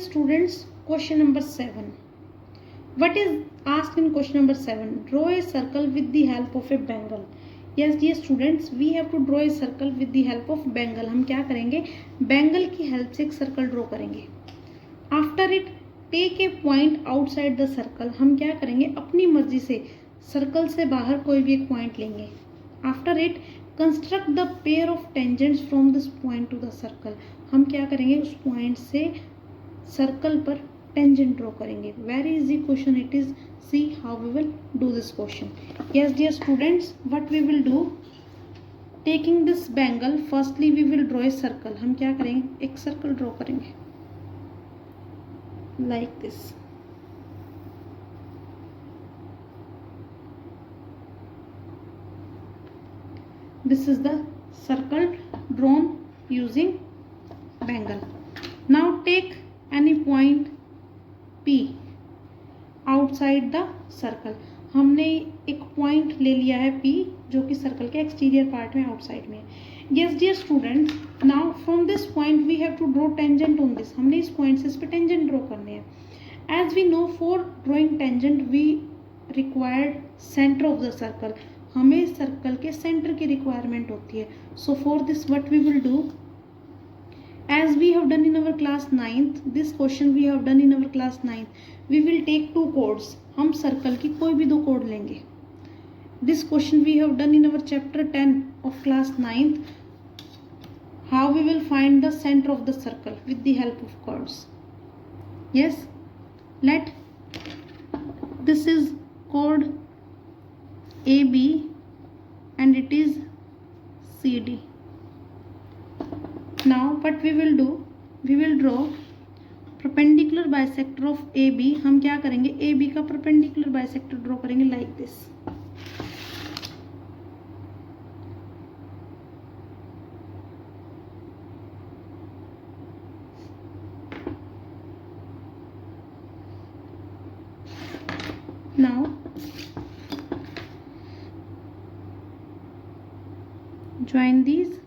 students, question number 7. What is asked in question number 7? Draw a circle with the help of a bangle. Yes dear students, we have to draw a circle with the help of bangle. हम क्या करेंगे? Bangle की help से एक circle draw करेंगे. After it, take a point outside the circle. हम क्या करेंगे? अपनी मर्जी से सर्कल से बाहर कोई भी एक पॉइंट लेंगे. After it, construct the pair of tangents from this point to the circle. हम क्या करेंगे? उस पॉइंट से सर्कल पर टेंजेंट ड्रॉ करेंगे. Very easy question it is. See how we will do this question. Yes dear students, what we will do, taking this bangle, firstly we will draw a circle. हम क्या करेंगे? एक circle draw करेंगे like this. This is the circle drawn using bangle. Now take any point P outside the circle. हमने एक point ले लिया है P जो कि सर्कल के एक्सटीरियर पार्ट में, आउटसाइड में. Yes dear students, now from this point we have to draw tangent on this. हमने इस पॉइंट से इस पे टेंजेंट ड्रॉ करने हैं. As we know, for drawing tangent we required center of the circle. हमें सर्कल के सेंटर की रिक्वायरमेंट होती है. So for this what we will do, as we have done in our class 9th, this question we have done in our class 9th, we will take two chords. हम circle की कोई भी दो code लेंगे. This question we have done in our chapter 10 of class 9th, how we will find the center of the circle with the help of chords. Yes, let this is chord AB and it is CD. Now what we will do, we will draw perpendicular bisector of AB. हम क्या करेंगे? AB का perpendicular bisector draw करेंगे like this. Now join these.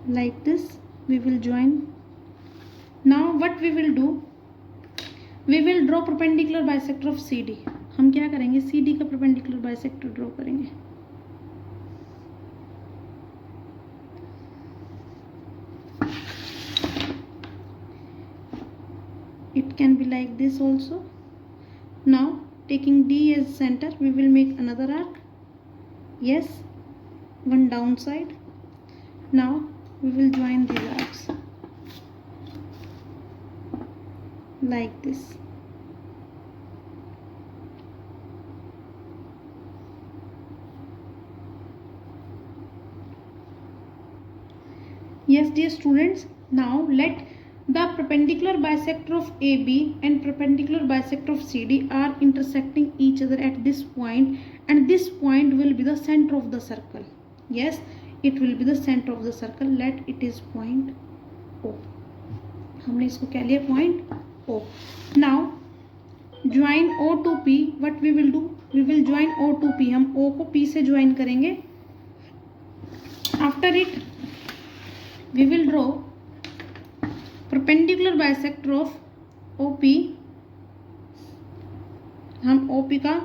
Like this we will join. Now what we will do, we will draw perpendicular bisector of CD. हम क्या करेंगे? CD का perpendicular bisector draw करेंगे. It can be like this also. Now taking D as center, we will make another arc. Yes, one downside. Now we will join these arcs like this. Yes dear students, now let the perpendicular bisector of AB and perpendicular bisector of CD are intersecting each other at this point, and this point will be the center of the circle. Yes, it will be the center of the circle. Let it is point O. हमने इसको क्या लिया? Point O. Now join O to P. What we will do, we will join O to P. हम O को P से join करेंगे. After it we will draw perpendicular bisector of OP. हम OP का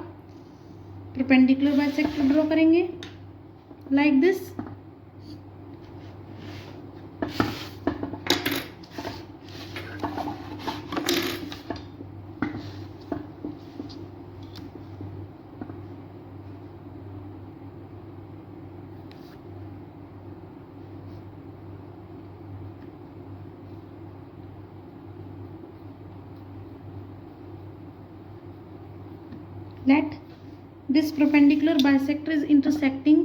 perpendicular bisector ड्रॉ करेंगे like this. Let this perpendicular bisector is intersecting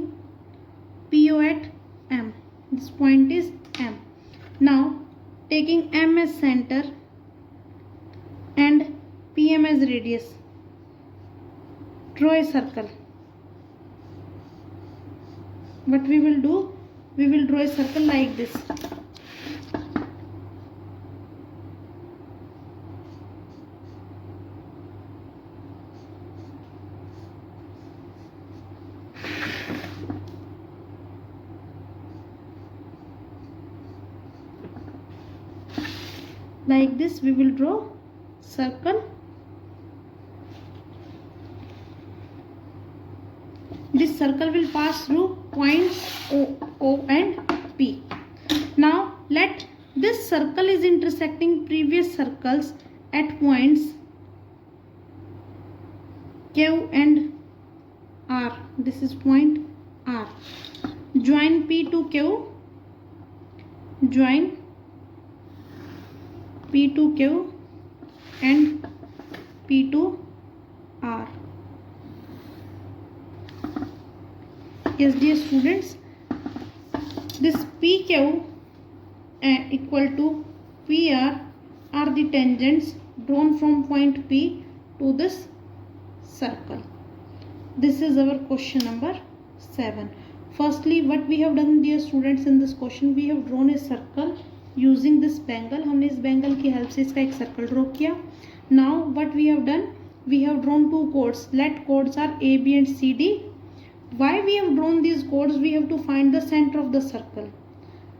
PO at M. This point is M. Now taking M as center and PM as radius, draw a circle. What we will do, we will draw a circle like this. Like this we will draw circle. This circle will pass through points O and P. Now let this circle is intersecting previous circles at points Q and R. This is point R. Join P to Q. Join P to Q and P to R. Yes, dear students, this PQ equal to PR are the tangents drawn from point P to this circle. This is our question number 7. Firstly, what we have done, dear students, in this question, we have drawn a circle using this bangle. हमने इस bangle की help से इसका एक circle draw किया. Now what we have done, we have drawn two chords. Let chords are A, B and C, D. Why we have drawn these chords? We have to find the center of the circle.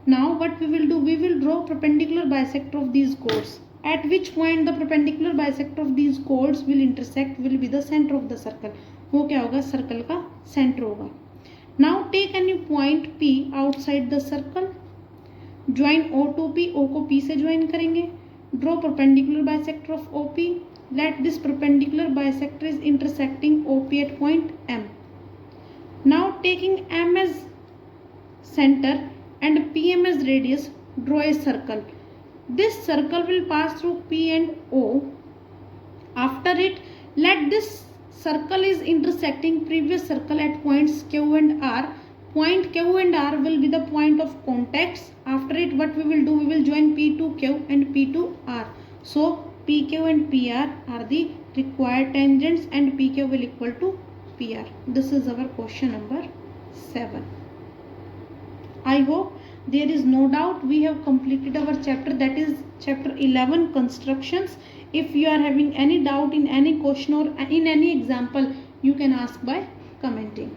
Now what we will do, we will draw perpendicular bisector of these chords. At which point the perpendicular bisector of these chords will intersect will be the center of the circle. वो क्या होगा, circle का centre होगा. Now take any point P outside the circle. Join O to P. O को P से join करेंगे. Draw perpendicular bisector of OP. Let this perpendicular bisector is intersecting OP at point M. Now taking M as center and PM as radius, draw a circle. This circle will pass through P and O. After it, let this circle is intersecting previous circle at points Q and R. Point Q and R will be the point of contacts. After it, what we will do, we will join P to Q and P to R. So PQ and PR are the required tangents and PQ will equal to PR. This is our question number 7. I hope there is no doubt we have completed our chapter, that is chapter 11, constructions. If you are having any doubt in any question or in any example, you can ask by commenting.